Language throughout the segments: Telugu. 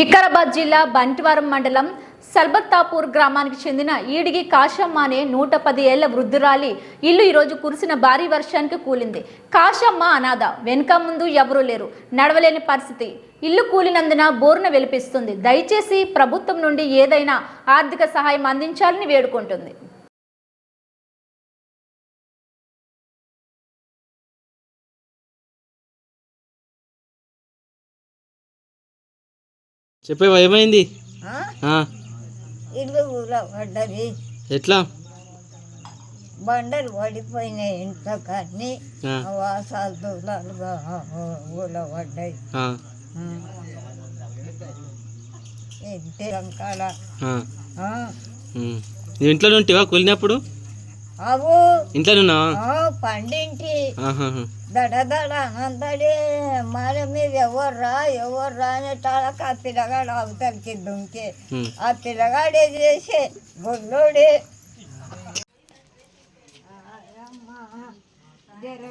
వికారాబాద్ జిల్లా బంటివారం మండలం సల్బత్తాపూర్ గ్రామానికి చెందిన ఈడిగి కాశమ్మ అనే 110 ఏళ్ల వృద్ధురాలి ఇల్లు ఈరోజు కురిసిన భారీ వర్షానికి కూలింది. కాశమ్మ అనాథ, వెనుక ముందు ఎవరూ లేరు, నడవలేని పరిస్థితి. ఇల్లు కూలినందున బోరున వెలిపిస్తుంది. దయచేసి ప్రభుత్వం నుండి ఏదైనా ఆర్థిక సహాయం అందించాలని వేడుకుంటుంది. చెప్పేవా ఏమైంది? ఇల్లు పడ్డది, ఎట్లా బండలు పడిపోయినాయి, ఇంట్లో కానీ వాసాలు దూలాలుగా ఊళ్ళో పడ్డాయి. ఇంటి రంకాల ఇంట్లో ఉంటేవా కూలినప్పుడు? అవు ఇంట్లో పండింటి దడదడ అనందడే మన మీద ఎవర్రా అనేటాళ్ళకి ఆ పిల్లగాడు అవతలికి దుంకే, ఆ పిల్లగాడే చేసే గొల్లోడే జర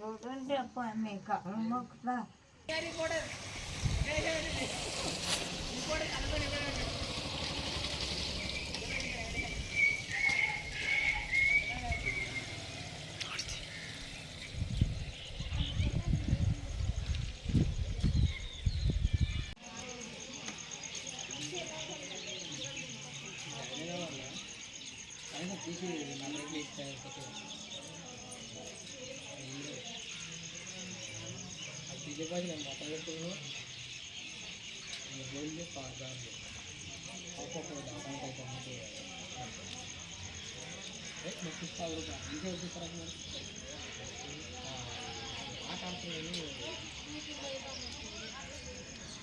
చూడండి మీకు మొక్కుతా.